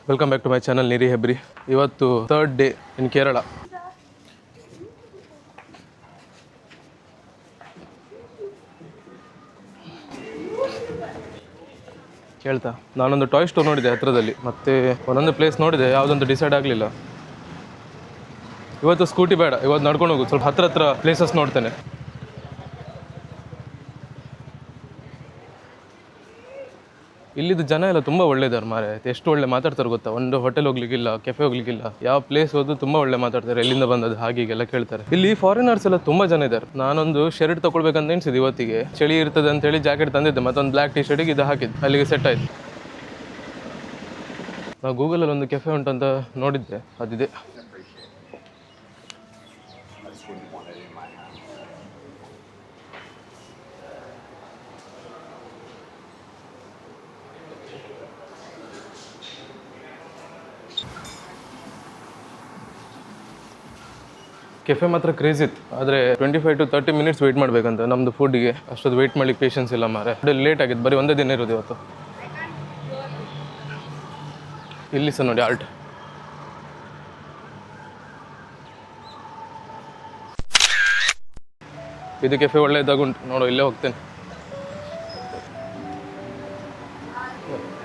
Welcome back to my channel ನಿರಿ ಹೆಬ್ರಿ. ಇವತ್ತು 3rd ಡೇ ಇನ್ ಕೇರಳ. ಕೇಳ್ತಾ ನಾನೊಂದು ಟಾಯ್ ಸ್ಟೋರ್ ನೋಡಿದೆ ಹತ್ರದಲ್ಲಿ, ಮತ್ತೆ ಒಂದೊಂದು ಪ್ಲೇಸ್ ನೋಡಿದೆ, ಯಾವುದೊಂದು ಡಿಸೈಡ್ ಆಗಲಿಲ್ಲ. ಇವತ್ತು ಸ್ಕೂಟಿ ಬೇಡ, ಇವತ್ತು ನಡ್ಕೊಂಡು ಹೋಗೋದು, ಸ್ವಲ್ಪ ಹತ್ರ ಪ್ಲೇಸಸ್ ನೋಡ್ತೇನೆ. ಇಲ್ಲಿದ್ದು ಜನ ಎಲ್ಲ ತುಂಬ ಒಳ್ಳೆದಾರೆ ಮಾರೆ, ಎಷ್ಟು ಒಳ್ಳೆ ಮಾತಾಡ್ತಾರೆ ಗೊತ್ತಾ. ಒಂದು ಹೋಟೆಲ್ ಹೋಗ್ಲಿಕ್ಕಿಲ್ಲ, ಕೆಫೆ ಹೋಗ್ಲಿಕ್ಕಿಲ್ಲ, ಯಾವ ಪ್ಲೇಸ್ ಹೋದ್ರು ತುಂಬ ಒಳ್ಳೆ ಮಾತಾಡ್ತಾರೆ. ಎಲ್ಲಿಂದ ಬಂದದ್ದು ಹಾಗೀಗೆಲ್ಲ ಕೇಳ್ತಾರೆ. ಇಲ್ಲಿ ಫಾರಿನರ್ಸ್ ಎಲ್ಲ ತುಂಬ ಜನ ಇದ್ದಾರೆ. ನಾನೊಂದು ಶರ್ಟ್ ತಗೊಳ್ಬೇಕಂತ ಎಣಿಸಿದೆ ಇವತ್ತಿಗೆ. ಚಳಿ ಇರ್ತದೆ ಅಂತೇಳಿ ಜಾಕೆಟ್ ತಂದಿದ್ದೆ, ಮತ್ತೊಂದು ಬ್ಲ್ಯಾಕ್ ಟಿ ಶರ್ಟಿಗೆ ಇದು ಹಾಕಿದ್ದು, ಅಲ್ಲಿಗೆ ಸೆಟ್ ಆಯ್ತು. ನಾವು ಗೂಗಲಲ್ಲಿ ಒಂದು ಕೆಫೆ ಉಂಟಂತ ನೋಡಿದ್ದೆ, ಅದಿದೆ. ಕೆಫೆ ಮಾತ್ರ ಕ್ರೇಜ್ ಇತ್ತು, ಆದರೆ 25 to 30 minutes ವೆಯ್ಟ್ ಮಾಡಬೇಕಂತ ನಮ್ಮದು ಫುಡ್ಗೆ. ಅಷ್ಟೊಂದು ವೆಯ್ಟ್ ಮಾಡ್ಲಿಕ್ಕೆ ಪೇಷನ್ಸ್ ಇಲ್ಲ ಮಾರೆ. ಲೇಟ್ ಆಗಿತ್ತು, ಬರೀ ಒಂದೇ ದಿನ ಇರೋದು ಇವತ್ತು. ಇಲ್ಲಿ ಸಹ ನೋಡಿ ಆಲ್ಟ್. ಇದು ಕೆಫೆ ಒಳ್ಳೆಯದಾಗುಂಟು, ನೋಡು ಇಲ್ಲೇ ಹೋಗ್ತೇನೆ.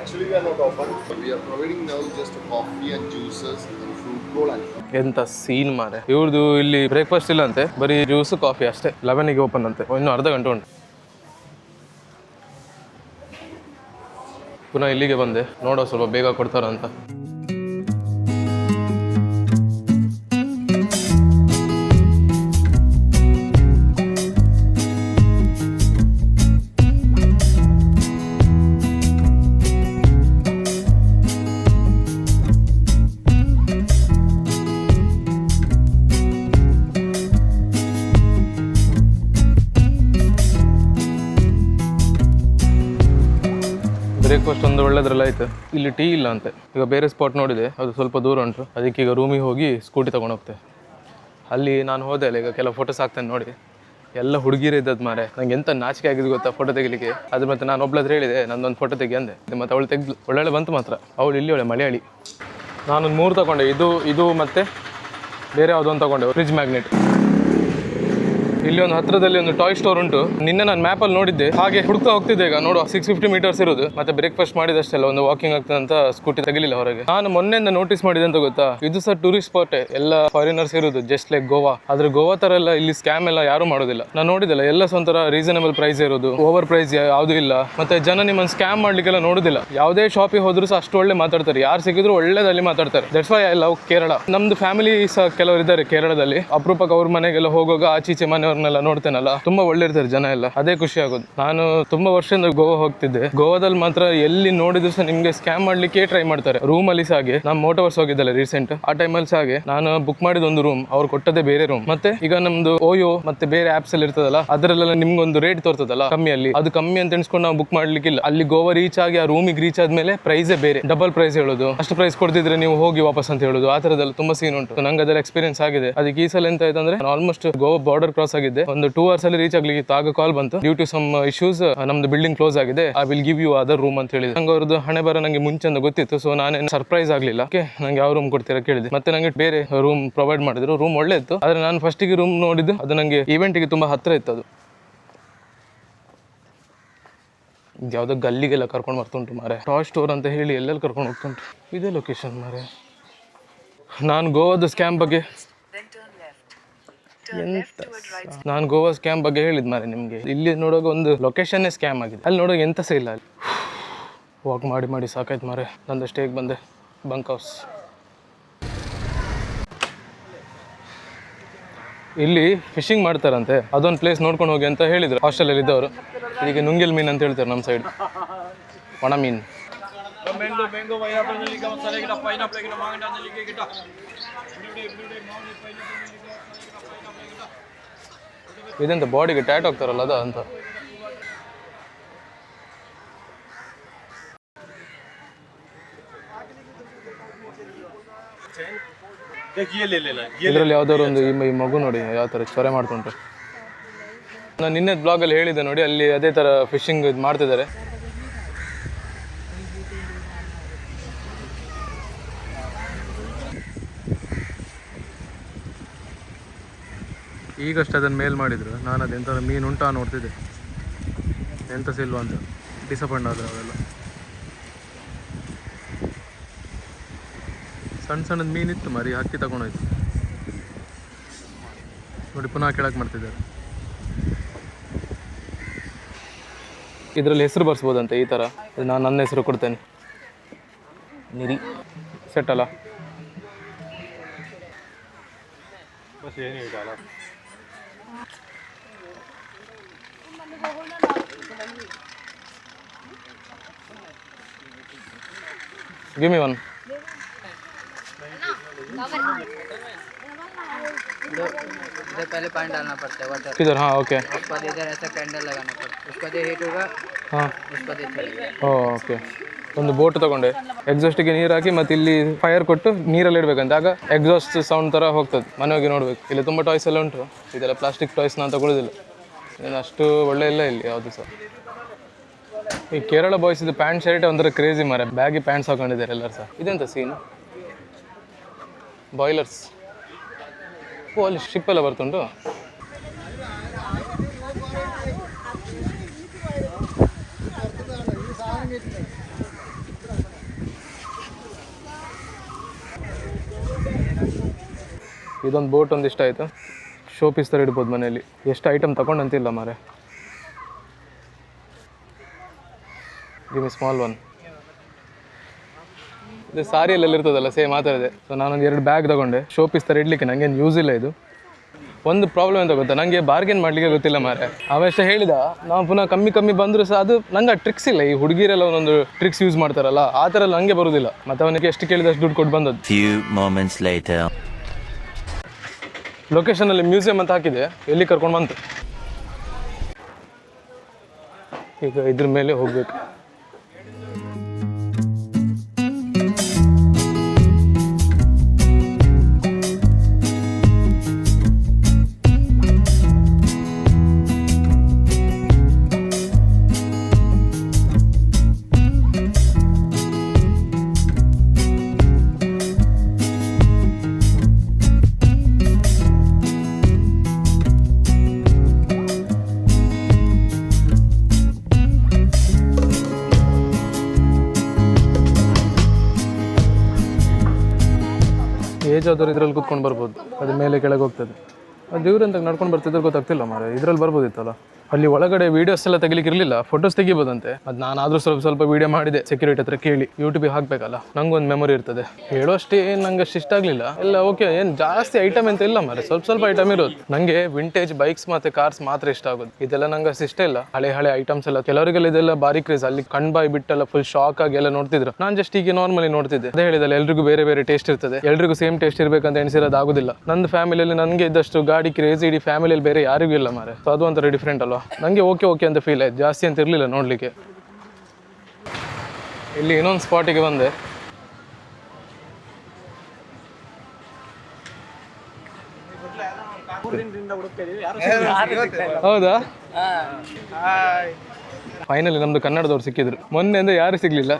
Actually, we are not open. We are providing now just coffee and juices and fruit bowl and food. ಎಂತ ಸೀನ್ ಮಾರೆ, ಇವ್ರದ್ದು ಇಲ್ಲಿ ಬ್ರೇಕ್ಫಾಸ್ಟ್ ಇಲ್ಲ ಅಂತೆ, ಬರೀ ಜ್ಯೂಸ್ ಕಾಫಿ ಅಷ್ಟೇ. 11ಗೆ ಓಪನ್ ಅಂತೆ, ಇನ್ನು ಅರ್ಧ ಗಂಟೆ ಉಂಟು. ಪುನಃ ಇಲ್ಲಿಗೆ ಬಂದೆ, ನೋಡೋ ಸ್ವಲ್ಪ ಬೇಗ ಕೊಡ್ತಾರಂತ. ಬ್ರೇಕ್ಫಾಸ್ಟ್ ಒಂದು ಒಳ್ಳೆದ್ರಲ್ಲ ಆಯ್ತು. ಇಲ್ಲಿ ಟೀ ಇಲ್ಲ ಅಂತೆ. ಈಗ ಬೇರೆ ಸ್ಪಾಟ್ ನೋಡಿದೆ, ಅದು ಸ್ವಲ್ಪ ದೂರ ಉಂಟು. ಅದಕ್ಕೆ ಈಗ ರೂಮಿಗೆ ಹೋಗಿ ಸ್ಕೂಟಿ ತೊಗೊಂಡು ಹೋಗ್ತೆ. ಅಲ್ಲಿ ನಾನು ಹೋದೆ ಅಲ್ಲ, ಈಗ ಕೆಲವು ಫೋಟೋಸ್ ಹಾಕ್ತೇನೆ ನೋಡಿ. ಎಲ್ಲ ಹುಡುಗಿರೇ ಇದ್ದದ್ದು ಮಾರೆ. ನಂಗೆ ಎಂತ ನಾಚಿಕೆ ಆಗಿದ್ದು ಗೊತ್ತಾ ಫೋಟೋ ತೆಗಿಲಿಕ್ಕೆ. ಅದು ಮತ್ತೆ ನಾನು ಒಬ್ಳತ್ರ ಹೇಳಿದೆ ನಂದೊಂದು ಫೋಟೋ ತೆಗಿ ಅಂದೆ, ಮತ್ತು ಅವಳು ತೆಗ್ದು ಒಳ್ಳೆ ಬಂತು ಮಾತ್ರ. ಅವಳು ಇಲ್ಲಿ ಒಳ್ಳೆ ಮಲಯಾಳಿ. ನಾನೊಂದು 3 ತಗೊಂಡೆ, ಇದು ಮತ್ತೆ ಬೇರೆ ಯಾವುದೊಂದು ತಗೊಂಡೆ, ಫ್ರಿಜ್ ಮ್ಯಾಗ್ನೆಟ್. ಇಲ್ಲಿ ಒಂದು ಹತ್ರದಲ್ಲಿ ಒಂದು ಟಾಯ್ ಸ್ಟೋರ್ ಉಂಟು. ನಿನ್ನೆ ನಾನು ಮ್ಯಾಪಲ್ಲಿ ನೋಡಿದ್ದೆ, ಹಾಗೆ ಹುಡುಕ್ತಾ ಹೋಗ್ತಿದ್ದೆ. ಈಗ ನೋಡುವ 650 meters ಇರೋದು, ಮತ್ತೆ ಬ್ರೇಕ್ಫಾಸ್ಟ್ ಮಾಡಿದಷ್ಟೆಲ್ಲ ಒಂದು ವಾಕಿಂಗ್ ಆಗ್ತದೆ ಅಂತ ಸ್ಕೂಟಿ ತೆಗಿಲಿಲ್ಲ ಹೊರಗೆ. ನಾನು ಮೊನ್ನೆಯಿಂದ ನೋಟಿಸ್ ಮಾಡಿದೆ ಅಂತ ಗೊತ್ತಾ, ಇದು ಸಹ ಟೂರಿಸ್ಟ್ ಸ್ಪಾಟ್, ಎಲ್ಲ ಫಾರಿನರ್ಸ್ ಇರೋದು, ಜಸ್ಟ್ ಲೈಕ್ ಗೋವಾ. ಆದ್ರೆ ಗೋವಾ ತರ ಎಲ್ಲ ಇಲ್ಲಿ ಸ್ಕ್ಯಾಮ್ ಎಲ್ಲ ಯಾರು ಮಾಡೋದಿಲ್ಲ. ನಾನು ನೋಡಿದಲ್ಲ, ಎಲ್ಲ ಒಂಥರ ರೀಸನಬಲ್ ಪ್ರೈಸ್ ಇರೋದು, ಓವರ್ ಪ್ರೈಸ್ ಯಾವುದು ಇಲ್ಲ. ಮತ್ತೆ ಜನ ನಿಮ್ಮನ್ನು ಸ್ಕ್ಯಾಮ್ ಮಾಡ್ಲಿಕ್ಕೆಲ್ಲ ನೋಡುದಿಲ್ಲ. ಯಾವುದೇ ಶಾಪಿಗೆ ಹೋದ್ರು ಸಹ ಅಷ್ಟು ಒಳ್ಳೆ ಮಾತಾಡ್ತಾರೆ, ಯಾರು ಸಿಕ್ಕಿದ್ರು ಒಳ್ಳೆದಲ್ಲಿ ಮಾತಾಡ್ತಾರೆ. That's why I love Kerala. ನಮ್ದು ಫ್ಯಾಮಿಲಿ ಸಹ ಕೆಲವರು ಇದ್ದಾರೆ ಕೇರಳದಲ್ಲಿ. ಅಪರೂಪಕ್ಕೆ ಅವ್ರ ಮನೆಗೆಲ್ಲ ಹೋಗುವಾಗ ಆಚೀಚೆ ಮನೆಯವ್ರನ್ನೆಲ್ಲ ನೋಡ್ತೇನಲ್ಲ, ತುಂಬಾ ಒಳ್ಳೆ ಇರ್ತಾರೆ ಜನ ಎಲ್ಲ. ಅದೇ ಖುಷಿ ಆಗೋದು. ನಾನು ತುಂಬಾ ವರ್ಷದಿಂದ ಗೋವಾ ಹೋಗ್ತಿದ್ದೆ. ಗೋವಾದಲ್ಲಿ ಮಾತ್ರ ಎಲ್ಲಿ ನೋಡಿದ್ರು ಸಹ ನಿಮ್ಗೆ ಸ್ಕ್ಯಾಮ್ ಮಾಡ್ಲಿಕ್ಕೆ ಟ್ರೈ ಮಾಡ್ತಾರೆ. ರೂಮ್ ಅಲ್ಲಿ ಸಹ ಹಾಗೆ. ನಾನು ಮೋಟೋವರ್ಸ್ ಹೋಗಿದ್ದಲ್ಲ ರೀಸೆಂಟ್, ಆ ಟೈಮಲ್ಲಿ ಸಹ ಹಾಗೆ. ನಾನು ಬುಕ್ ಮಾಡಿದ ಒಂದು ರೂಮ್, ಅವ್ರು ಕೊಟ್ಟದೇ ಬೇರೆ ರೂಮ್. ಮತ್ತೆ ಈಗ ನಮ್ದು ಓಯೋ ಮತ್ತೆ ಬೇರೆ ಆಪ್ಸ್ ಅಲ್ಲಿ ಇರ್ತದಲ್ಲ, ಅದರಲ್ಲೆಲ್ಲ ನಿಮ್ಗೊಂದು ರೇಟ್ ತೋರ್ತದಲ್ಲ ಕಮ್ಮಿಯಲ್ಲಿ, ಅದು ಕಮ್ಮಿ ಅಂತ ಎಣಿಸ್ಕೊಂಡು ನಾವು ಬುಕ್ ಮಾಡ್ಲಿಕ್ಕಿಲ್ಲ. ಅಲ್ಲಿ ಗೋವಾ ರೀಚ್ ಆಗಿ ಆ ರೂಮಿಗೆ ರೀಚ್ ಆದ್ಮೇಲೆ ಪ್ರೈಸೇ ಬೇರೆ, ಡಬಲ್ ಪ್ರೈಸ್ ಹೇಳೋದು. ಅಷ್ಟು ಪ್ರೈಸ್ ಕೊಡ್ತಿದ್ರೆ ನೀವು ಹೋಗಿ ವಾಪಸ್ ಅಂತ ಹೇಳೋದು. ಆ ತರದೆಲ್ಲ ತುಂಬಾ ಸೀನ್ ಉಂಟು. ನಂಗೆ ಅದೆಲ್ಲ ಎಕ್ಸ್ಪೀರಿಯನ್ಸ್ ಆಗಿದೆ. ಅದಕ್ಕೆ ಈ ಸಲ ಎಂತ ಆಯ್ತು ಅಂದ್ರೆ, ಆಲ್ಮೋಸ್ಟ್ ಗೋವಾ ಬಾರ್ಡರ್ ಕ್ರಾಸ್ ಆಗಿದ್ದೆ. ಒಂದು 2 hours ಅಲ್ಲಿ ರೀಚ್ ಆಗ್ಲಿಕ್ಕೆ. ಆಗ ಕಾಲ್ ಬಂತು, ಡ್ಯೂ ಟು ಸಮ್ ಇಶ್ಯೂಸ್ ನಮ್ದು ಬಿಲ್ಡಿಂಗ್ ಕ್ಲೋಸ್ ಆಗಿದೆ, I will give you other room ಅಂತ ಹೇಳಿದ್ರು. ನಂಗೆ ಅವ್ರದ್ದು ಹಣೆ ಬರ ನಂಗೆ ಮುಂಚೆಂದ ಗೊತ್ತಿತ್ತು. ಸೊ ನಾನೇನು ಸರ್ಪ್ರೈಸ್ ಆಗ್ಲಿಲ್ಲ. ನಂಗೆ ಯಾವ ರೂಮ್ ಕೊಡ್ತೀರಾ ಕೇಳಿದೆ. ಮತ್ತೆ ನಂಗೆ ಬೇರೆ ರೂಮ್ ಪ್ರೊವೈಡ್ ಮಾಡಿದ್ರು. ರೂಮ್ ಒಳ್ಳೆ ಇತ್ತು, ಆದ್ರೆ ನಾನು ಫಸ್ಟಿಗೆ ರೂಮ್ ನೋಡಿದ್ದು ಅದು ನಂಗೆ ಇವೆಂಟ್ಗೆ ತುಂಬಾ ಹತ್ರ ಇತ್ತು. ಅದು ಯಾವುದೋ ಗಲ್ಲಿಗೆಲ್ಲ ಕರ್ಕೊಂಡು ಬರ್ತುಂಟು ಮಾರೆ. ಟಾಯ್ ಸ್ಟೋರ್ ಅಂತ ಹೇಳಿ ಎಲ್ಲೆಲ್ಲಿ ಕರ್ಕೊಂಡು ಹೋಗ್ತುಂಟು. ಇದೇ ಲೊಕೇಶನ್ ಮಾರೆ. ನಾನು ಗೋವಾದ ಸ್ಕ್ಯಾಮ್ ಬಗ್ಗೆ ನಾನು ಗೋವಾ ಸ್ಕ್ಯಾಮ್ ಬಗ್ಗೆ ಹೇಳಿದ್ ಮಾರೆ ನಿಮಗೆ. ಇಲ್ಲಿ ನೋಡುವಾಗ ಒಂದು ಲೊಕೇಶನ್ನೇ ಸ್ಕ್ಯಾಮ್ ಆಗಿದೆ, ಅಲ್ಲಿ ನೋಡುವಾಗ ಎಂತ ಸಹ ಇಲ್ಲ. ಅಲ್ಲಿ ವಾಕ್ ಮಾಡಿ ಸಾಕಾಯ್ತು ಮಾರೆ. ನಂದು ಸ್ಟೇಗೆ ಬಂದೆ, ಬಂಕ್ ಹೌಸ್. ಇಲ್ಲಿ ಫಿಶಿಂಗ್ ಮಾಡ್ತಾರಂತೆ, ಅದೊಂದು ಪ್ಲೇಸ್ ನೋಡ್ಕೊಂಡು ಹೋಗಿ ಅಂತ ಹೇಳಿದ್ರು ಹಾಸ್ಟೆಲಲ್ಲಿ ಇದ್ದವರು. ಈಗ ನುಂಗಿಲ್ ಮೀನು ಅಂತ ಹೇಳ್ತಾರೆ ನಮ್ಮ ಸೈಡ್, ಒಣ ಮೀನು. ಇದೆಂತ ಬಾಡಿಗೆ ಟ್ಯಾಟ್ ಹೋಗ್ತಾರಲ್ಲ ಅದ ಅಂತ. ಇದರಲ್ಲಿ ಯಾವ್ದಾದ್ರು ಒಂದು ಈ ಮಗು ನೋಡಿ ಯಾವ ಥರ ಚೊರೆ ಮಾಡ್ತುಂಟು. ನಾನು ನಿನ್ನೆ ಬ್ಲಾಗಲ್ಲಿ ಹೇಳಿದ್ದೆ ನೋಡಿ, ಅಲ್ಲಿ ಅದೇ ಥರ ಫಿಶಿಂಗ್ ಮಾಡ್ತಿದ್ದಾರೆ. ಈಗಷ್ಟು ಅದನ್ನು ಮೇಲ್ ಮಾಡಿದ್ರು. ನಾನು ಅದು ಎಂಥ ಮೀನು ಉಂಟಾ ನೋಡ್ತಿದ್ದೆ, ಎಂಥ ಸಿಲ್ವ ಅಂತ ಡಿಸಪಾಯಿಂಟ್ ಆದ್ರೆ ಅವೆಲ್ಲ. ಸಣ್ಣ ಸಣ್ಣದು ಮೀನಿತ್ತು ಮರಿ, ಹಕ್ಕಿ ತಗೊಂಡೋಯ್ತು ನೋಡಿ, ಪುನಃ ಕೆಳಗೆ ಮಾಡ್ತಿದ್ದಾರೆ. ಇದರಲ್ಲಿ ಹೆಸರು ಬರ್ಸ್ಬೋದಂತೆ ಈ ಥರ. ನಾನು ನನ್ನ ಹೆಸರು ಕೊಡ್ತೇನೆ, ನಿರಿ. ಸೆಟ್ ಅಲ್ಲ? Give me one. इधर पहले पानी डालना पड़ता है वाटर, किधर? हाँ ओके. उसके बाद इधर ऐसा कैंडल लगाना पड़ता है, उसका जो हीट होगा ಹಾಂ उसका जो चलेगा. ಓಕೆ. ಒಂದು ಬೋಟ್ ತೊಗೊಂಡೆ, ಎಕ್ಸಾಸ್ಟಿಗೆ ನೀರು ಹಾಕಿ ಮತ್ತು ಇಲ್ಲಿ ಫೈರ್ ಕೊಟ್ಟು ನೀರಲ್ಲಿ ಇಡಬೇಕಂತ. ಆಗ ಎಕ್ಸಾಸ್ಟ್ ಸೌಂಡ್ ಥರ ಹೋಗ್ತದೆ. ಮನೆ ಹೋಗಿ ನೋಡ್ಬೇಕು. ಇಲ್ಲಿ ತುಂಬ ಟಾಯ್ಸ್ ಎಲ್ಲ ಉಂಟು. ಇದೆಲ್ಲ ಪ್ಲಾಸ್ಟಿಕ್ ಟಾಯ್ಸ್ ನಾನು ತಗೊಳ್ಳೋದಿಲ್ಲ, ಏನು ಅಷ್ಟು ಒಳ್ಳೆ ಇಲ್ಲ ಇಲ್ಲಿ ಯಾವುದು ಸಹ. ಈ ಕೇರಳ ಬಾಯ್ಸ್ ಇದು ಪ್ಯಾಂಟ್ ಶರ್ಟ್ ಒಂಥರ ಕ್ರೇಜಿ ಮಾರೆ, ಬ್ಯಾಗಿ ಪ್ಯಾಂಟ್ಸ್ ಹಾಕೊಂಡಿದ್ದಾರೆ ಎಲ್ಲರೂ ಸಹ. ಇದೆಂತ ಸೀನು? ಬಾಯ್ಲರ್ಸ್. ಓ ಅಲ್ಲಿ ಶಿಪ್ ಎಲ್ಲ ಬರ್ತುಂಟು. ಇದೊಂದು ಬೋಟ್ ಒಂದು ಇಷ್ಟ ಆಯಿತು. ಶೋ ಪೀಸ್ ಥರ ಇಡ್ಬೋದು ಮನೆಯಲ್ಲಿ. ಎಷ್ಟು ಐಟಮ್ ತಗೊಂಡಂತಿಲ್ಲ ಮಾರೆ. Give me small one. ಇದು ಸಾರಿಯಲ್ಲೆಲ್ಲ ಇರ್ತದಲ್ಲ ಸೇಮ್ ಆ ಥರ ಇದೆ. ಸೊ ನಾನೊಂದು 2 ಬ್ಯಾಗ್ ತೊಗೊಂಡೆ. ಶೋ ಪೀಸ್ ಥರ ಇಡಲಿಕ್ಕೆ ನನಗೇನು ಯೂಸ್ ಇಲ್ಲ ಇದು. ಒಂದು ಪ್ರಾಬ್ಲಮ್ ಅಂತ ಗೊತ್ತಾ, ನನಗೆ ಬಾರ್ಗೇನ್ ಮಾಡಲಿಕ್ಕೆ ಗೊತ್ತಿಲ್ಲ ಮಾರೆ. ಅವಷ್ಟೇ ಹೇಳಿದ ನಾವು ಪುನಃ ಕಮ್ಮಿ ಬಂದರೂ ಸಹ ಅದು ನಂಗೆ ಆ ಟ್ರಿಕ್ಸ್ ಇಲ್ಲ. ಈ ಹುಡುಗಿರೆಲ್ಲ ಒಂದೊಂದು ಟ್ರಿಕ್ಸ್ ಯೂಸ್ ಮಾಡ್ತಾರಲ್ಲ, ಆ ಥರ ಎಲ್ಲ ನನಗೆ ಬರೋದಿಲ್ಲ. ಮತ್ತು ಅವನಿಗೆ ಎಷ್ಟು ಕೇಳಿದಷ್ಟು ದುಡ್ಡು ಕೊಟ್ಟು ಬಂದದ್ದು. Few moments later. ಲೊಕೇಶನಲ್ಲಿ ಮ್ಯೂಸಿಯಂ ಅಂತ ಹಾಕಿದೆ, ಎಲ್ಲಿ ಕರ್ಕೊಂಡು ಬಂತು. ಈಗ ಇದ್ರ ಮೇಲೆ ಹೋಗ್ಬೇಕು. ಏಜ್ ಆದವ್ರು ಇದ್ರಲ್ಲಿ ಕೂತ್ಕೊಂಡು ಬರ್ಬೋದು. ಅದು ಮೇಲೆ ಕೆಳಗೆ ಹೋಗ್ತದೆ. ಅದು ಇವ್ರಂತ ನಡ್ಕೊಂಡು ಬರ್ತಿದ್ರೆ ಗೊತ್ತಾಗ್ತಿಲ್ಲ ಮಾರೆ. ಇದ್ರಲ್ಲಿ ಬರ್ಬೋದಿತ್ತಲ್ಲ. ಅಲ್ಲಿ ಒಳಗಡೆ ವೀಡಿಯೋಸ್ ಎಲ್ಲ ತೆಗಿಲಿಕ್ಕೆ ಇರಲಿಲ್ಲ, ಫೋಟೋಸ್ ತೆಗಿಬೋದಂತೆ. ಅದು ನಾನಾದರೂ ಸ್ವಲ್ಪ ವೀಡಿಯೋ ಮಾಡಿದೆ, ಸೆಕ್ಯೂರಿಟಿ ಹತ್ರ ಕೇಳಿ. ಯೂಟ್ಯೂಬಿಗೆ ಹಾಕಬೇಕಲ್ಲ, ನಂಗೊಂದು ಮೆಮೊರಿ ಇರ್ತದೆ. ಹೇಳೋಷ್ಟೇ ಏನು ನಂಗೆ ಅಷ್ಟು ಇಷ್ಟ ಆಗಲಿಲ್ಲ ಎಲ್ಲ. ಓಕೆ, ಏನು ಜಾಸ್ತಿ ಐಟಮ್ ಅಂತ ಇಲ್ಲ ಮಾರೆ, ಸ್ವಲ್ಪ ಐಟಮ್ ಇರೋದು. ನನಗೆ ವಿಂಟೇಜ್ ಬೈಕ್ಸ್ ಮತ್ತು ಕಾರ್ಸ್ ಮಾತ್ರ ಇಷ್ಟ ಆಗೋದು. ಇದೆಲ್ಲ ನಂಗೆ ಅಷ್ಟು ಇಷ್ಟ ಇಲ್ಲ. ಹಳೆ ಐಟಮ್ಸ್ ಎಲ್ಲ ಕೆಲವರಿಗೆಲ್ಲ ಇದೆಲ್ಲ ಭಾರಿ ಕ್ರೇಜ್. ಅಲ್ಲಿ ಕಣ್ಬಾಯಿ ಬಿಟ್ಟೆಲ್ಲ ಫುಲ್ ಶಾಕ್ ಆಗಿ ಎಲ್ಲ ನೋಡ್ತಿದ್ರು. ನಾನು ಜಸ್ಟ್ ಈಗ ನಾರ್ಮಲಿ ನೋಡ್ತಿದ್ದೆ. ಅದೇ ಹೇಳಿದಲ್ಲ, ಎಲ್ರಿಗೂ ಬೇರೆ ಟೇಸ್ಟ್ ಇರ್ತದೆ. ಎಲ್ರಿಗೂ ಸೇಮ್ ಟೇಸ್ಟ್ ಇರಬೇಕಂತ ಎಣಿಸಿರೋದು ಆಗೋದಿಲ್ಲ. ನನ್ನ ಫ್ಯಾಮಿಲಿಯಲ್ಲಿ ನನಗೆ ಇದ್ದಷ್ಟು ಗಾಡಿ ಕ್ರೇಜ್ ಇಡೀ ಫ್ಯಾಮಿಲಿಯಲ್ಲಿ ಬೇರೆ ಯಾರಿಗೂ ಇಲ್ಲ ಮಾರೆ. ಸೊ ಅದು ಒಂಥರ ಡಿಫ್ರೆಂಟ್ ಅಲ್ವಾ. ನನಗೆ ಓಕೆ ಅಂತ ಫೀಲ್ ಆಯ್ತು. ಜಾಸ್ತಿ ಅಂತ ಇರಲಿಲ್ಲ ನೋಡಲಿಕ್ಕೆ. ಇಲ್ಲಿ ಇನ್ನೊಂದು ಸ್ಪಾಟಿಗೆ ಬಂದೆ. ಹೌದಾ? ಫೈನಲಿ ನಮ್ದು ಕನ್ನಡದವ್ರು ಸಿಕ್ಕಿದ್ರು. ಮೊನ್ನೆ ಅಂದ್ರೆ ಯಾರು ಸಿಗ್ಲಿಲ್ಲ.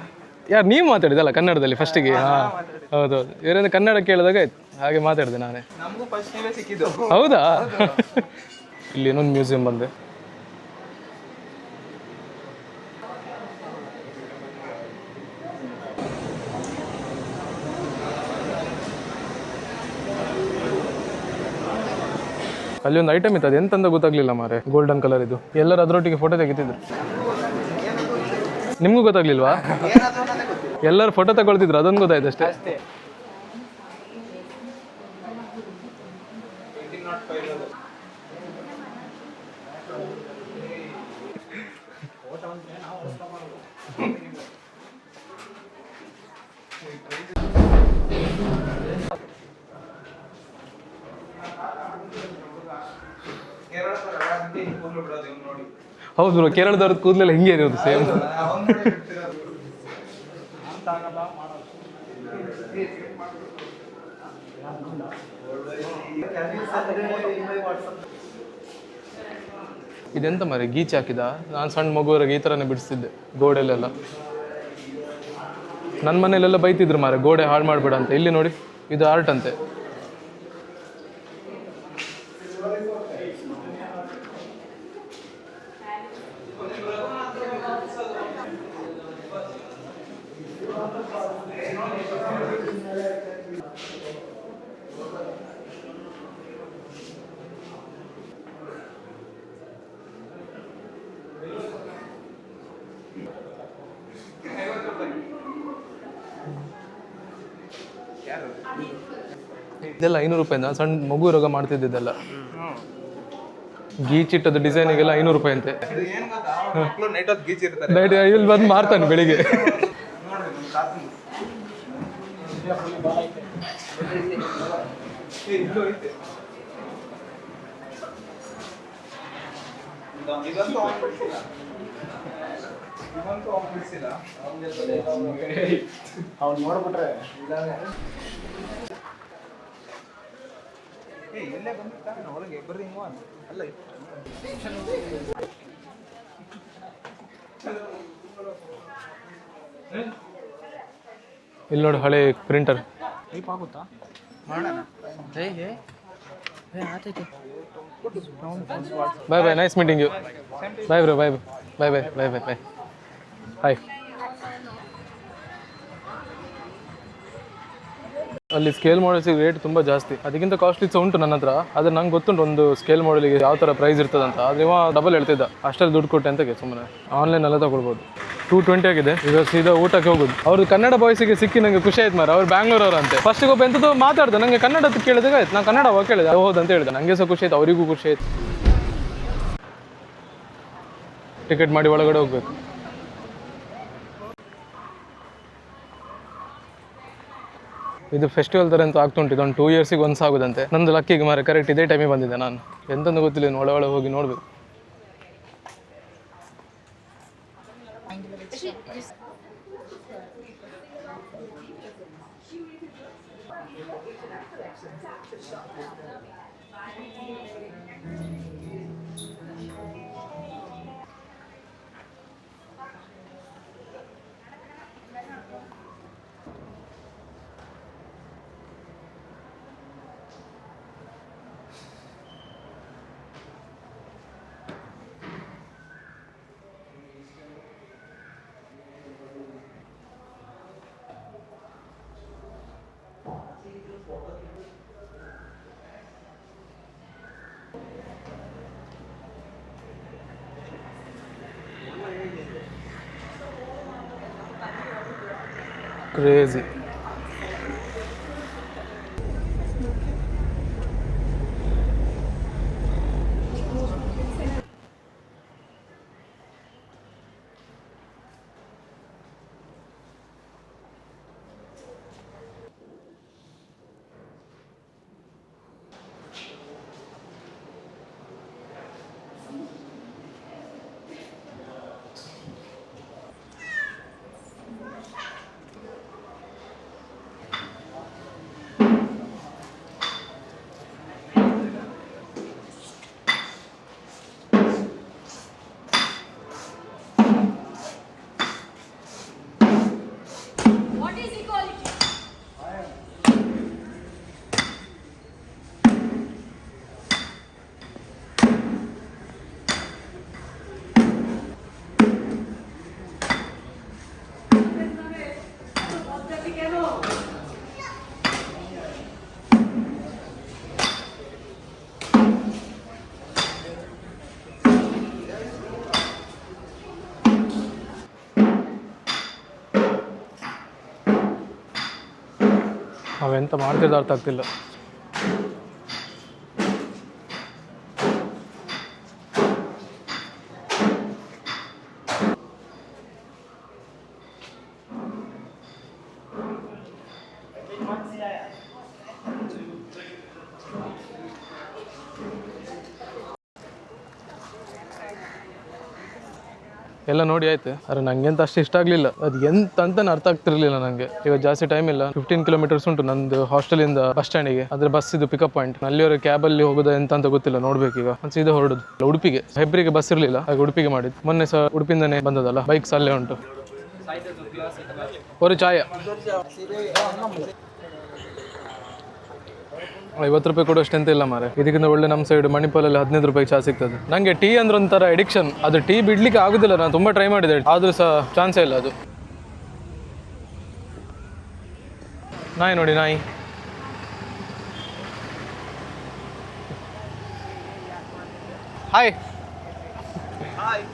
ಯಾರು ನೀವು ಮಾತಾಡಿದಲ್ಲ ಕನ್ನಡದಲ್ಲಿ ಫಸ್ಟಿಗೆ? ಹೌದೌದು. ಇವರಿಂದ ಕನ್ನಡ ಕೇಳಿದಾಗ ಆಯ್ತು, ಹಾಗೆ ಮಾತಾಡಿದೆ ನಾನೇ. ಹೌದಾ? ಇಲ್ಲಿ ಇನ್ನೊಂದು ಮ್ಯೂಸಿಯಂ ಬಂದೆ. ಅಲ್ಲಿ ಒಂದು ಐಟಮ್ ಇತ್ತು, ಅದು ಎಂತಂತ ಗೊತ್ತಾಗ್ಲಿಲ್ಲ ಮಾರೆ. ಗೋಲ್ಡನ್ ಕಲರ್ ಇದು. ಎಲ್ಲರೂ ಅದರೊಟ್ಟಿಗೆ ಫೋಟೋ ತೆಗಿತಿದ್ರು. ನಿಮಗೂ ಗೊತ್ತಾಗ್ಲಿಲ್ವಾ? ಎಲ್ಲರೂ ಫೋಟೋ ತಗೊಳ್ತಿದ್ರು, ಅದೊಂದು ಗೊತ್ತಾಯ್ತು ಅಷ್ಟೇ. ಹೌದು ಬ್ರೋ, ಕೇರಳದವ್ರದ್ದು ಕೂದಲೆಲ್ಲ ಹಿಂಗೆ ಇರೋದು ಸೇಮ್. ಇದೆಂತ ಮರಿ ಗೀಚ್ ಹಾಕಿದ? ನಾನು ಸಣ್ಣ ಮಗುವರೆಗೆ ಈ ಥರನೇ ಬಿಡಿಸ್ತಿದ್ದೆ ಗೋಡೆಲೆಲ್ಲ. ನನ್ನ ಮನೇಲೆಲ್ಲ ಬೈತಿದ್ರು ಮಾರೆ, ಗೋಡೆ ಹಾಳು ಮಾಡಬೇಡ ಅಂತ. ಇಲ್ಲಿ ನೋಡಿ, ಇದು ಆರ್ಟ್ ಅಂತೆ. ಇದೆಲ್ಲ 500 ರೂಪಾಯಿಂದ ಸಣ್ಣ ಮಗು ರೋಗ ಮಾಡ್ತಿದ್ದೆಲ್ಲ ಗೀಚಿಟ್ಟದ ಡಿಸೈನಿಗೆಲ್ಲ 500 ರೂಪಾಯಿ ಅಂತೆ. ನೈಟ್ ಇಲ್ಲಿ ಬಂದು ಮಾರ್ತಾನೆ ಬೆಳಿಗ್ಗೆ. ಅವ್ನು ನೋಡ್ಬಿಟ್ರೆ ಎಲ್ಲೇ ಬಂದಿರ್ತಾನೆ ಒಳಗೆ ಬರ್ರಿ ಅಲ್ಲ ಇಲ್ಲಿ ನೋಡಿ ಹಳೆ ಪ್ರಿಂಟರ್. ಟೈಪ್ ಆಗುತ್ತಾ ಮಾಡೋಣ. ಆತೈತೆ. Bye bye, nice meeting you. Bye bro, bye bye bye bye bye bye. Hi. ಅಲ್ಲಿ ಸ್ಕೇಲ್ ಮಾಡೆಲ್ಸಿಗೆ ರೇಟ್ ತುಂಬ ಜಾಸ್ತಿ, ಅದಕ್ಕಿಂತ ಕಾಸ್ಟ್ಲಿ ಸಹ ಉಂಟು ನನ್ನ ಹತ್ರ. ಆದರೆ ನಂಗೆ ಗೊತ್ತುಂಟು ಒಂದು ಸ್ಕೇಲ್ ಮಾಡೆಲಿಗೆ ಯಾವ ಥರ ಪ್ರೈಸ್ ಇರ್ತದಂತ. ಆದರೆ ಇವ ಡಬಲ್ ಹೇಳ್ತಿದ್ದ, ಅಷ್ಟರಲ್ಲಿ ದುಡ್ಡು ಕೊಟ್ಟೆ ಅಂತಕ್ಕೆ ಸುಮ್ಮನೆ. ಆನ್ಲೈನೆಲ್ಲ ತಗೊಳ್ಬೋದು. 220 ಆಗಿದೆ. ಈಗ ಸೀದಾ ಊಟಕ್ಕೆ ಹೋಗೋದು. ಅವ್ರು ಕನ್ನಡ ಬಾಯ್ಸಿಗೆ ಸಿಕ್ಕಿ ನನಗೆ ಖುಷಿ ಆಯ್ತು ಮಾರ. ಅವ್ರು ಬ್ಯಾಂಗ್ಳೂರವ್ರು ಅಂತೆ. ಫಸ್ಟಿಗೆ ಒಬ್ಬ ಎಂಥದ್ದು ಮಾತಾಡ್ದೆ, ನನಗೆ ಕನ್ನಡ ಕೇಳಿದಾಗ ಆಯ್ತು, ನಾನು ಕನ್ನಡ ಕೇಳಿದೆ, ಹೌದು ಅಂತ ಹೇಳಿದೆ. ನನಗೆ ಸಹ ಖುಷಿ ಆಯ್ತು, ಅವರಿಗೂ ಖುಷಿ ಆಯ್ತು. ಟಿಕೆಟ್ ಮಾಡಿ ಒಳಗಡೆ ಹೋಗ್ಬೇಕು. ಇದು ಫೆಸ್ಟಿವಲ್ ಥರ ಅಂತ ಆಗ್ತುಂಟು. ಇದೊಂದು 2 ಇಯರ್ಸಿಗೆ ಒನ್ಸ್ ಆಗೋದಂತೆ. ನಂದು ಲಕ್ಕಿಗೆ ಮಾರೆ ಕರೆಕ್ಟ್ ಇದೇ ಟೈಮಿಗೆ ಬಂದಿದ್ದೆ ನಾನು. ಎಂತಂದು ಗೊತ್ತಿಲ್ಲ, ಇನ್ನು ಒಳಗೆ ಹೋಗಿ ನೋಡಬೇಕು. ಕ್ರೇಜಿ. ಅವೆಂತ ಮಾಡ್ತಿದ್ದ ಅರ್ಥ ಆಗ್ತಿಲ್ಲ. ಎಲ್ಲ ನೋಡಿ ಆಯ್ತು. ಅರೆ ನಂಗೆ ಅಂತ ಅಷ್ಟು ಇಷ್ಟ ಆಗಲಿಲ್ಲ. ಅದು ಎಂತ ಅಂತ ಅರ್ಥ ಆಗ್ತಿರ್ಲಿಲ್ಲ ನನಗೆ. ಇವಾಗ ಜಾಸ್ತಿ ಟೈಮ್ ಇಲ್ಲ. 15 ಕಿಲೋಮೀಟರ್ಸ್ ಉಂಟು ನಂದು ಹಾಸ್ಟೆಲಿಂದ ಬಸ್ ಸ್ಟ್ಯಾಂಡಿಗೆ. ಅದ್ರ ಬಸ್ ಇದು ಪಿಕಪ್ ಪಾಯಿಂಟ್. ಅಲ್ಲಿವರೆಗೆ ಕ್ಯಾಬಲ್ಲಿ ಹೋಗೋದು ಎಂತ ಅಂತ ಗೊತ್ತಿಲ್ಲ, ನೋಡ್ಬೇಕು ಈಗ. ಸೀದಾ ಹೊರಡುದು ಉಡುಪಿಗೆ. ಹೆಬ್ರಿಗೆ ಬಸ್ ಇರಲಿಲ್ಲ, ಹಾಗೆ ಉಡುಪಿಗೆ ಮಾಡಿದ್ದು. ಮೊನ್ನೆ ಸಹ ಉಡುಪಿಂದನೇ ಬಂದದಲ್ಲ, ಬೈಕ್ಸ್ ಅಲ್ಲೇ ಉಂಟು. ಒಂದು ಚಾಯ 50 ರೂಪಾಯಿ ಕೊಡೋಷ್ಟು ಎಂತ ಇಲ್ಲ ಮಾರೆ. ಇದಕ್ಕಿಂತ ಒಳ್ಳೆ ನಮ್ಮ ಸೈಡ್ ಮಣಿಪಾಲಲ್ಲಿ 15 ರೂಪಾಯಿ ಚಾ ಸಿಗ್ತದೆ. ನನಗೆ ಟೀ ಅಂದ್ರೆ ಒಂಥರ ಎಡಿಕ್ಷನ್. ಅದು ಟೀ ಬಿಡ್ಲಿಕ್ಕೆ ಆಗುದಿಲ್ಲ. ನಾನು ತುಂಬ ಟ್ರೈ ಮಾಡಿದೆ, ಆದರೂ ಸಹ ಚಾನ್ಸೇ ಇಲ್ಲ ಅದು. ನಾಯಿ ನೋಡಿ ನಾಯಿ. Hi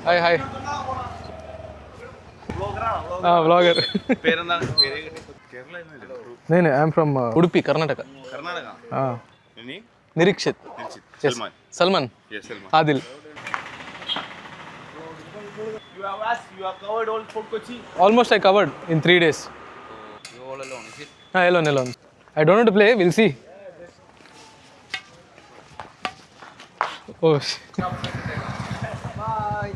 hi hi. ಹಾಂ ವ್ಲಾಗರ್. नहीं I am from Udupi Karnataka. हाँ निरीक्षित. Salman. Adil. Almost I covered in 3 days. You all alone, is it? Alone. I don't know to play. We'll see. Oh. Bye.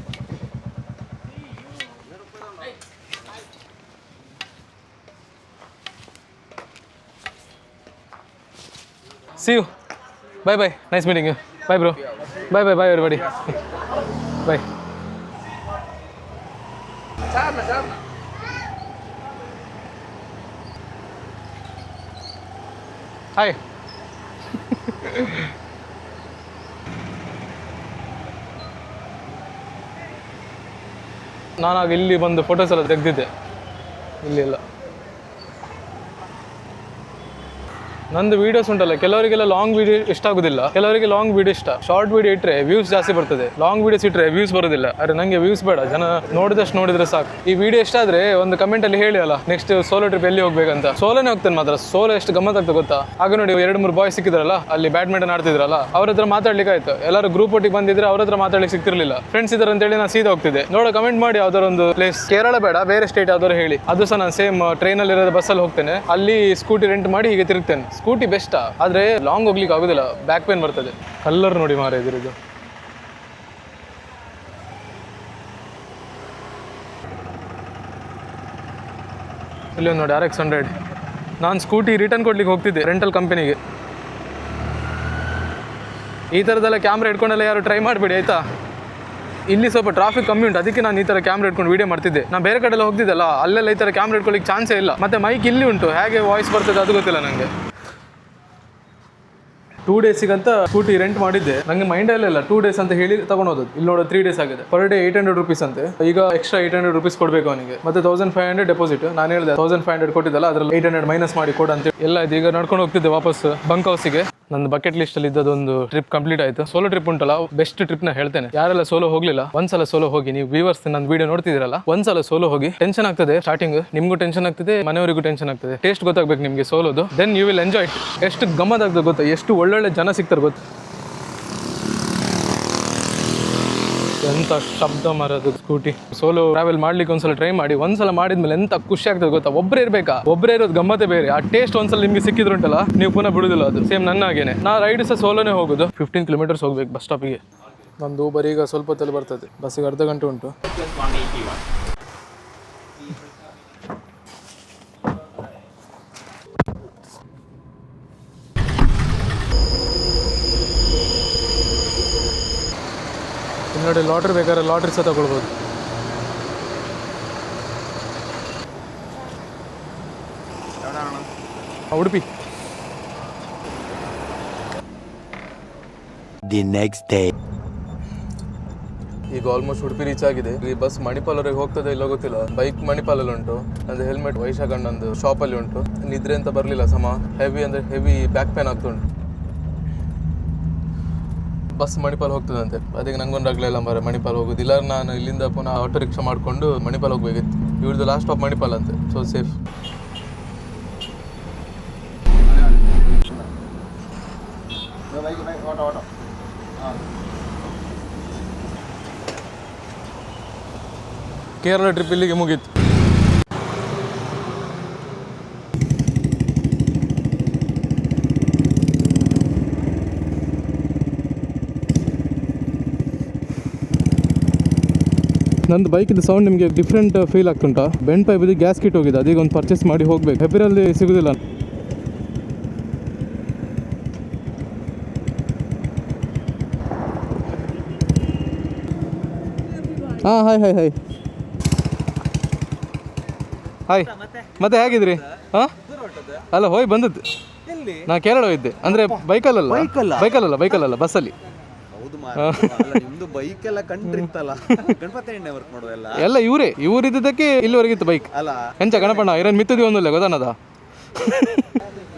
See you. Bye. Nice meeting you. Bye bro. Bye everybody. Bye. Hi. ನಾನಾಗ ಇಲ್ಲಿ ಬಂದು photos ಎಲ್ಲ ತೆಗೆದಿದ್ದೆ. ಇಲ್ಲಿ ಇಲ್ಲ ನಂದು videos ಉಂಟಲ್ಲ, ಕೆಲವರಿಗೆಲ್ಲ long video ಇಷ್ಟ ಆಗೋದಿಲ್ಲ, ಕೆಲವರಿಗೆ ಲಾಂಗ್ ವಿಡಿಯೋ ಇಷ್ಟ. ಶಾರ್ಟ್ ವಿಡಿಯೋ ಇಟ್ಟರೆ ವ್ಯೂಸ್ ಜಾಸ್ತಿ ಬರ್ತದೆ, ಲಾಂಗ್ ವಿಡಿಯೋಸ್ ಇಟ್ಟರೆ ವ್ಯೂಸ್ ಬರೋದಿಲ್ಲ. ಅರೆ ನನಗೆ ವ್ಯೂಸ್ ಬೇಡ, ಜನ ನೋಡಿದಷ್ಟು ನೋಡಿದ್ರೆ ಸಾಕು. ಈ ವಿಡಿಯೋ ಇಷ್ಟ ಆದರೆ ಒಂದು ಕಮೆಂಟಲ್ಲಿ ಹೇಳಿ ಅಲ್ಲ ನೆಕ್ಸ್ಟ್ ಸೋಲೋ ಟ್ರಿಪ್ ಎಲ್ಲಿ ಹೋಗ್ಬೇಕಂತ. ಸೋಲೋನೇ ಹೋಗ್ತೇನೆ ಮಾತ್ರ. ಸೋಲೋ ಎಷ್ಟು ಗಮ್ಮತ್ ಆಗ್ತದೆ ಗೊತ್ತಾ. ಆಗ ನೋಡಿ 2-3 ಬಾಯ್ಸ್ ಸಿಕ್ಕಿದ್ರಲ್ಲ, ಅಲ್ಲಿ ಬ್ಯಾಡ್ಮಿಂಟನ್ ಆಡ್ತಿದ್ರಲ್ಲ, ಅವ್ರ ಹತ್ರ ಮಾತಾಡ್ಲಿಕ್ಕೆ ಆಯ್ತು. ಎಲ್ಲರೂ ಗ್ರೂಪ್ ಒಟ್ಟಿಗೆ ಬಂದಿದ್ರೆ ಅವ್ರ ಹತ್ರ ಮಾತಾಡ್ಲಿಕ್ಕೆ ಸಿಗ್ತಿರ್ಲಿಲ್ಲ. ಫ್ರೆಂಡ್ಸ್ ಇದ್ದಾರೆ ಅಂತೇಳಿ ನಾನು ಸೀದಾ ಹೋಗ್ತಿದ್ದೆ. ನೋಡೋ ಕಮೆಂಟ್ ಮಾಡಿ ಯಾವ್ದಾರ ಒಂದು ಪ್ಲೇಸ್, ಕೇರಳ ಬೇಡ ಬೇರೆ ಸ್ಟೇಟ್ ಯಾವ್ದಾರು ಹೇಳಿ. ಅದು ಸಹ ನಾನು ಸೇಮ್ ಟ್ರೈನಲ್ಲಿ ಇರೋದು, ಬಸ್ಸಲ್ಲಿ ಹೋಗ್ತೇನೆ, ಅಲ್ಲಿ ಸ್ಕೂಟಿ ರೆಂಟ್ ಮಾಡಿ ಹೀಗೆ ತಿರುಗ್ತೇನೆ. ಸ್ಕೂಟಿ ಬೆಸ್ಟಾ, ಆದರೆ ಲಾಂಗ್ ಹೋಗ್ಲಿಕ್ಕೆ ಆಗೋದಿಲ್ಲ, ಬ್ಯಾಕ್ ಪೇನ್ ಬರ್ತದೆ. ಕಲರ್ ನೋಡಿ ಮಾರ ಇದ್ರದ್ದು. ಇಲ್ಲಿ ಒಂದು ನೋಡಿ RX 100. ನಾನು ಸ್ಕೂಟಿ ರಿಟರ್ನ್ ಕೊಡ್ಲಿಕ್ಕೆ ಹೋಗ್ತಿದ್ದೆ ರೆಂಟಲ್ ಕಂಪನಿಗೆ. ಈ ಥರದ್ದೆಲ್ಲ ಕ್ಯಾಮ್ರಾ ಇಟ್ಕೊಂಡೆಲ್ಲ ಯಾರು ಟ್ರೈ ಮಾಡಬೇಡಿ ಆಯಿತಾ. ಇಲ್ಲಿ ಸ್ವಲ್ಪ ಟ್ರಾಫಿಕ್ ಕಮ್ಮಿ ಉಂಟು, ಅದಕ್ಕೆ ನಾನು ಈ ಥರ ಕ್ಯಾಮ್ರಾ ಇಟ್ಕೊಂಡು ವೀಡಿಯೋ ಮಾಡ್ತಿದ್ದೆ. ನಾನು ಬೇರೆ ಕಡೆಲ್ಲ ಹೋಗ್ತಿದ್ದಲ್ಲ, ಅಲ್ಲೆಲ್ಲ ಈ ಥರ ಕ್ಯಾಮ್ರಾ ಇಟ್ಕೊಳ್ಳಿಕ್ಕೆ ಚಾನ್ಸೇ ಇಲ್ಲ. ಮತ್ತು ಮೈಕ್ ಇಲ್ಲಿ ಉಂಟು, ಹೇಗೆ ವಾಯ್ಸ್ ಬರ್ತದೆ ಅದು ಗೊತ್ತಿಲ್ಲ ನನಗೆ. 2 ಡೇಸಿಗಂತ ಸ್ಕೂಟಿ ರೆಂಟ್ ಮಾಡಿದ್ದೆ. ನನಗೆ ಮೈಂಡಲ್ಲೆಲ್ಲ 2 ಡೇಸ್ ಅಂತ ಹೇಳಿ ತಗೊಂಡೋದು. ಇಲ್ಲಿ ನೋಡೋ 3 ಡೇಸ್ ಆಗಿದೆ. ಪರ್ ಡೇ 800 ರೂಪೀಸ್ ಅಂತೆ. ಈಗ ಎಕ್ಸ್ಟ್ರಾ 800 ರೂಪೀಸ್ ಕೊಡಬೇಕು ಅವನಿಗೆ. ಮತ್ತೆ 1500 ಡೆಪಾಸಿಟ್. ನಾನು ಹೇಳಿದೆ 1500 ಕೊಟ್ಟಿದ್ದಲ್ಲ, ಅದರಲ್ಲಿ 800 ಮೈನಸ್ ಮಾಡಿ ಕೊಡು ಅಂತ ಎಲ್ಲ ಇದು. ಈಗ ನಡ್ಕೊಂಡು ಹೋಗ್ತಿದ್ದೆ ವಾಪಸ್ ಬಂಕ್ ಹೌಸಿಗೆ. ನನ್ನ ಬಕೆಟ್ ಲಿಸ್ಟ್ ಅಲ್ಲಿ ಇದ್ದದೊಂದು ಟ್ರಿಪ್ ಕಂಪ್ಲೀಟ್ ಆಯಿತು. ಸೋಲೋ ಟ್ರಿಪ್ ಉಂಟಲ್ಲ, ಬೆಸ್ಟ್ ಟ್ರಿಪ್ ನ ಹೇಳ್ತೇನೆ. ಯಾರೆಲ್ಲ ಸೋಲೋ ಹೋಗ್ಲಿಲ್ಲ, ಒಂದ್ಸಲ ಸೋಲೋ ಹೋಗಿ. ನೀವು ವ್ಯೂವರ್ಸ್ ನನ್ನ ವಿಡಿಯೋ ನೋಡ್ತಿದ್ದೀರಲ್ಲ, ಒಂದ್ಸಲ ಸೋಲೋ ಹೋಗಿ. ಟೆನ್ಷನ್ ಆಗ್ತದೆ ಸ್ಟಾರ್ಟಿಂಗ್, ನಿಮ್ಗೂ ಟೆನ್ಷನ್ ಆಗ್ತದೆ, ಮನೆಯವರಿಗೂ ಟೆನ್ಷನ್ ಆಗ್ತದೆ. ಟೇಸ್ಟ್ ಗೊತ್ತಾಗ್ಬೇಕು ನಿಮಗೆ ಸೋಲೋದು. Then you will enjoy it. ಎಷ್ಟು ಗಮ್ಮತ್ ಆಗ್ತದೆ ಗೊತ್ತಾ, ಎಷ್ಟು ಒಳ್ಳೊಳ್ಳೆ ಜನ ಸಿಗ್ತಾರೆ ಗೊತ್ತಾ. ಎಂತ ಶಬ್ದ ಮರದು ಸ್ಕೂಟಿ. ಸೋಲೋ ಟ್ರಾವೆಲ್ ಮಾಡ್ಲಿಕ್ಕೆ ಒಂದ್ಸಲ ಟ್ರೈ ಮಾಡಿ. ಒಂದ್ಸಲ ಮಾಡಿದ್ಮೇಲೆ ಎಂತ ಖುಷಿ ಆಗ್ತದೆ ಗೊತ್ತಾ. ಒಬ್ಬರೇ ಇರಬೇಕಾ, ಒಬ್ಬರೇ ಇರೋದು ಗಮ್ಮತ್ತೇ ಬೇರೆ. ಆ ಟೇಸ್ಟ್ ಒಂದ್ಸಲ ನಿಮ್ಗೆ ಸಿಕ್ಕಿದ್ರುಂಟಲ್ಲ, ನೀವು ಪುನಃ ಬಿಡುದಿಲ್ಲ. ಅದು ಸೇಮ್ ನನ್ನ ಹಾಗೇನೆ. ನಾ ರೈಡ್ ಸಹ ಸೋಲೋನೇ ಹೋಗೋದು. 15 ಕಿಲೋಮೀಟರ್ಸ್ ಹೋಗ್ಬೇಕು ಬಸ್ ಸ್ಟಾಪಿಗೆ. ನಂದು ಊಬರ್ ಈಗ ಸ್ವಲ್ಪ ಹೊತ್ತಲ್ಲಿ ಬರ್ತದೆ, ಬಸ್ಸಿಗೆ ಅರ್ಧ ಗಂಟೆ ಉಂಟು. ನೋಡಿ ಲಾಟ್ರಿ ಬೇಕಾದ್ರೆ ಲಾಟ್ರಿ ಸಹ ತಗೊಳ್ಬೋದು. ಉಡುಪಿ. The next day. ಈಗ ಆಲ್ಮೋಸ್ಟ್ ಉಡುಪಿ ರೀಚ್ ಆಗಿದೆ. ಈ ಬಸ್ ಮಣಿಪಾಲ್ವರೆಗೆ ಹೋಗ್ತದೆ ಇಲ್ಲ ಗೊತ್ತಿಲ್ಲ. ಬೈಕ್ ಮಣಿಪಾಲಲ್ಲಿ ಉಂಟು, ನಂದು ಹೆಲ್ಮೆಟ್ ವೈಶಾಖಣ್ಣಂದು ಶಾಪಲ್ಲಿ ಉಂಟು. ನಿದ್ರೆ ಅಂತ ಬರಲಿಲ್ಲ ಸಮ. ಹೆವಿ ಅಂದರೆ ಹೆವಿ ಬ್ಯಾಕ್ ಪೇನ್ ಆಗ್ತುಂಟು. ಬಸ್ ಮಣಿಪಾಲ್ ಹೋಗ್ತದಂತೆ, ಅದಕ್ಕೆ ನಂಗೊಂದು ರಗ್ಲಿಲ್ಲ ಮರ ಮಣಿಪಾಲ್ ಹೋಗೋದು. ಇಲ್ಲ ನಾನು ಇಲ್ಲಿಂದ ಪುನಃ ಆಟೋ ರಿಕ್ಷಾ ಮಾಡಿಕೊಂಡು ಮಣಿಪಾಲ್ ಹೋಗ್ಬೇಕಿತ್ತು. ಇವ್ರದ್ದು ಲಾಸ್ಟ್ ಸ್ಟಾಪ್ ಮಣಿಪಾಲ್ ಅಂತೆ, ಸೊ ಸೇಫ್. ಕೇರಳ ಟ್ರಿಪ್ ಇಲ್ಲಿಗೆ ಮುಗೀತು. ನಂದು ಬೈಕಿದ್ದು ಸೌಂಡ್ ನಿಮಗೆ ಡಿಫ್ರೆಂಟ್ ಫೀಲ್ ಆಗ್ತುಂಟಾ. ಬೆಂಡ್ ಪೈಪ್ ಇದು ಗ್ಯಾಸ್ ಕಿಟ್ ಹೋಗಿದೆ, ಅದೀಗ ಒಂದು ಪರ್ಚೇಸ್ ಮಾಡಿ ಹೋಗ್ಬೇಕು. ಫೆಬ್ರವರಿಯಲ್ಲಿ ಸಿಗೋದಿಲ್ಲ. ಹಾಂ ಹಾಯ್ ಹಾಯ್ ಹಾಯ್ ಹಾಯ್. ಮತ್ತೆ ಹೇಗಿದ್ರಿ? ಹಾಂ ಅಲ್ಲ ಹೋಗಿ ಬಂದದ್ದು. ನಾ ಕೇರಳ ಹೋಗಿದ್ದೆ. ಅಂದರೆ ಬೈಕಲ್ಲಲ್ಲ ಬಸ್ಸಲ್ಲಿ. ನಿಮ್ದು ಬೈಕ್ ಎಲ್ಲ ಕಂಡ್ರಿತ್ತಲ್ಲ, ಗಣಪತಿ ಎಣ್ಣೆ ವರ್ಕ್ ಮಾಡೋದೆಲ್ಲ ಎಲ್ಲ ಇವರಿದ್ದಕ್ಕೆ ಇಲ್ಲಿವರೆಗಿತ್ತು ಬೈಕ್. ಅಲ್ಲ ಎಂಚ ಗಣಪಣ್ಣ ಇರನ್ ಮಿತ್ತದಿ ಒಂದಿಲ್ಲ ಗೊತ್ತಾನದ.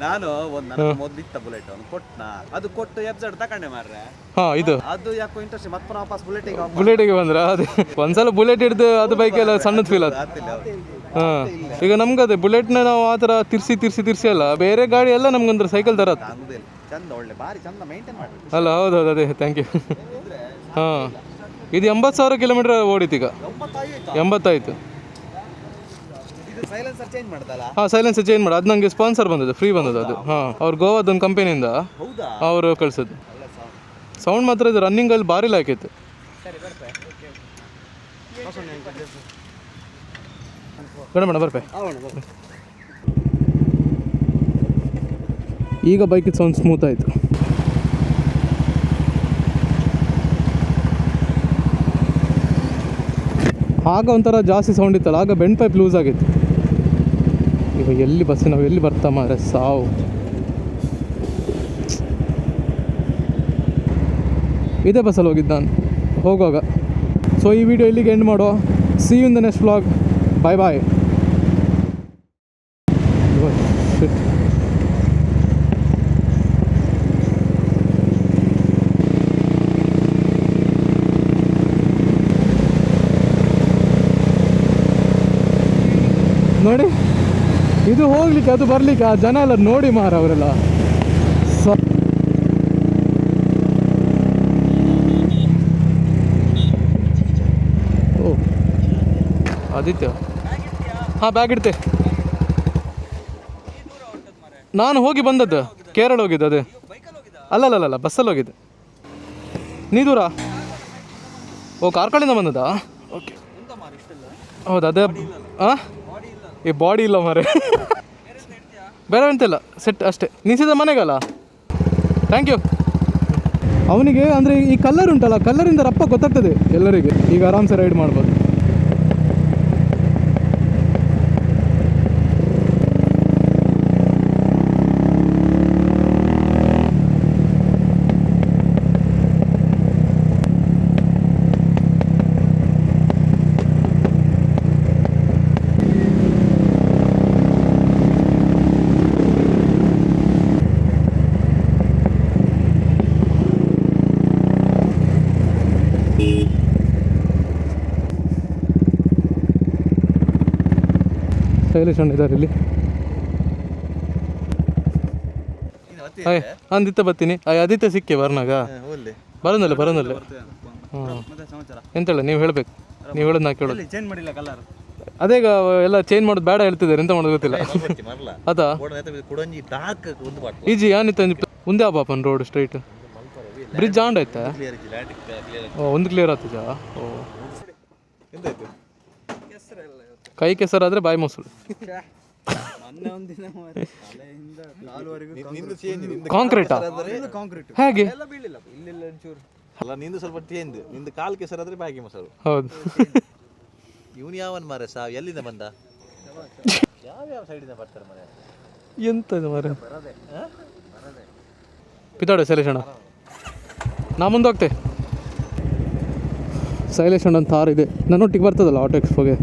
ನಾನು ನನ್ನ ಮೊದ್ಲಿತ್ತ ಬುಲೆಟ್ ಅವ್ನು ಕೊಟ್ನ ಅದು ಕೊಟ್ಟು FZ ತಕೊಂಡೆ ಮಾರ್ರೆ. ಹಾಂ ಇದು ಅದು ಯಾಕೋ ಇಂಟ್ರೆಸ್ಟ್ ಮತ್ತೆ ವಾಪಸ್ ಬುಲೆಟಿಗೆ ಬುಲೆಟಿಗೆ ಬಂದ್ರ ಅದೇ ಒಂದ್ಸಲ ಬುಲೆಟ್ ಹಿಡ್ದು ಅದು ಬೈಕೆಲ್ಲ ಸಣ್ಣದು ಫೀಲ್ ಅದು. ಹಾಂ ಈಗ ನಮ್ಗೆ ಅದೇ ಬುಲೆಟ್ನ ನಾವು ಆ ಥರ ತಿರ್ಸಿ ಅಲ್ಲ, ಬೇರೆ ಗಾಡಿ ಎಲ್ಲ ನಮ್ಗೊಂದ್ರೆ ಸೈಕಲ್ ಥರ ಚಂದ ಒಳ್ಳೆ ಭಾರಿ ಚಂದ ಮೇಂಟೈನ್ ಮಾಡಿ ಅಲ್ಲ. ಹೌದು ಅದೇ ಥ್ಯಾಂಕ್ ಯು. ಹಾಂ ಇದು 80,000 ಕಿಲೋಮೀಟರ್ ಓಡಿತು ಈಗ. 80 ಆಯಿತು. ಇದು ಸೈಲೆನ್ಸರ್ ಚೇಂಜ್ ಮಾಡ್ದಲ್ಲ. ಹಾಂ ಸೈಲೆನ್ಸರ್ ಚೇಂಜ್ ಮಾಡಿ, ಅದು ನನಗೆ ಸ್ಪಾನ್ಸರ್ ಬಂದದ್ದು, ಫ್ರೀ ಬಂದದ್ದು ಅದು. ಹಾಂ ಅವ್ರು ಗೋವಾದೊಂದು ಕಂಪನಿಯಿಂದ ಹೌದಾ ಅವರು ಕಳಿಸೋದು. ಸೌಂಡ್ ಮಾತ್ರ ಇದು ರನ್ನಿಂಗಲ್ಲಿ ಭಾರಿ ಲಾಕಿತ್ತು. ಬೇಡ ಬರ್ಪೆ. ಈಗ ಬೈಕಿದ್ದು ಸೌಂಡ್ ಸ್ಮೂತ್ ಆಯಿತು. ಆಗ ಒಂಥರ ಜಾಸ್ತಿ ಸೌಂಡ್ ಇತ್ತಲ್ಲ, ಆಗ ಬೆಂಡ್ ಪೈಪ್ ಲೂಸ್ ಆಗಿತ್ತು. ಈಗ ಎಲ್ಲಿ ನಾವು ಎಲ್ಲಿ ಬರ್ತಾ ಮಾರೆ ಸಾವು. ಇದೇ ಬಸ್ಸಲ್ಲಿ ಹೋಗಿದ್ದು ನಾನು ಹೋಗುವಾಗ. ಸೊ ಈ ವಿಡಿಯೋ ಇಲ್ಲಿಗೆ ಎಂಡ್ ಮಾಡುವ. See you in the next vlog. Bye bye. ನೋಡಿ ಇದು ಹೋಗ್ಲಿಕ್ಕೆ ಅದು ಬರ್ಲಿಕ್ಕೆ ಆ ಜನ ಎಲ್ಲ ನೋಡಿ ಮಾರ ಅವರೆಲ್ಲ. ಓ ಆದಿತ್ಯ, ಹಾಂ ಬ್ಯಾಗ್ ಇಡ್ತೆ. ನಾನು ಹೋಗಿ ಬಂದದ್ದು, ಕೇರಳ ಹೋಗಿದ್ದು. ಅದೇ ಅಲ್ಲ ಬಸ್ಸಲ್ಲಿ ಹೋಗಿದ್ದೆ. ನೀ ದೂರ? ಓ ಕಾರ್ಕಳಿಂದ ಬಂದದ್ದಾ? ಓಕೆ ಹೌದು ಅದೇ. ಹಾಂ ಈ ಬಾಡಿ ಇಲ್ಲ ಮಾರೆ. ಬೇರೆ ಎಂತಿಲ್ಲ, ಸೆಟ್ ಅಷ್ಟೇ. ನಿಲ್ಸಿದ ಮನೆಗಲ್ಲ. Thank you. ಅವನಿಗೆ ಅಂದರೆ ಈ ಕಲರ್ ಉಂಟಲ್ಲ, ಕಲರಿಂದ ರಪ್ಪ ಗೊತ್ತಾಗ್ತದೆ ಎಲ್ಲರಿಗೆ. ಈಗ ಆರಾಮ್ಸೆ ರೈಡ್ ಮಾಡ್ಬೋದು. ಶೈಲೇಶ್ ಅಣ್ಣ ಇದ್ದಾರೆ ಇಲ್ಲಿ. ಅಂದಿತ್ತ ಬರ್ತೀನಿ. ಆದಿತ್ಯ ಸಿಕ್ಕಿ ಬರ್ನಾಗ ಬರೋದಲ್ಲ. ಹಾಂ ಎಂತಲ್ಲ ನೀವು ಹೇಳಬೇಕು. ನೀವು ಹೇಳೋದು ನಾ ಕೇಳೋದು. ಚೇಂಜ್ ಮಾಡಿಲ್ಲ ಕಲರ್. ಅದೇ ಈಗ ಎಲ್ಲ ಚೇಂಜ್ ಮಾಡೋದು ಬೇಡ ಹೇಳ್ತಿದ್ದಾರೆ, ಎಂತ ಮಾಡೋದು ಗೊತ್ತಿಲ್ಲ. ಅದಾ ಈಜಿ ಏನಿತ್ತು ಮುಂದೆ ಪಾಪನ್ ರೋಡ್ ಸ್ಟ್ರೈಟ್ ಬ್ರಿಡ್ಜ್ ಆಂಡ್ ಆಯ್ತಾ? ಒಂದು ಕ್ಲಿಯರ್ ಆಗ್ತದಾ? ಓ ಕೈ ಕೆಸರಾದರೆ ಬಾಯಿ ಮೊಸರು. ಕಾಂಕ್ರೀಟಾ? ಹೇಗೆ? ಅಲ್ಲ ನಿಂದು ಸ್ವಲ್ಪ ಚೇಂಜ್. ನಿಂದು ಕಾಲು ಕೆಸರಾದ್ರೆ ಬಾಗಿ ಮೊಸರು. ಹೌದು. ಇವನು ಯಾವನ್ ಮಾರೆ ಸಾವು ಎಲ್ಲಿಂದ ಬಂದ? ಯಾವ ಸೈಡಿಂದ ಬರ್ತಾರೆ ಮರೆ? ಎಂತದು ಮಾರೆ? ಪಿತಾಡೆ ಶೈಲೇಶ್ ಅಣ್ಣ, ನಾ ಮುಂದೆ ಹೋಗ್ತೆ. ಶೈಲೇಶ್ ಅಣ್ಣನ ಥಾರ್ ಇದೆ, ನನ್ನೊಟ್ಟಿಗೆ ಬರ್ತದಲ್ಲ ಆಟೋ ಎಕ್ಸ್ಪೋಗೆ.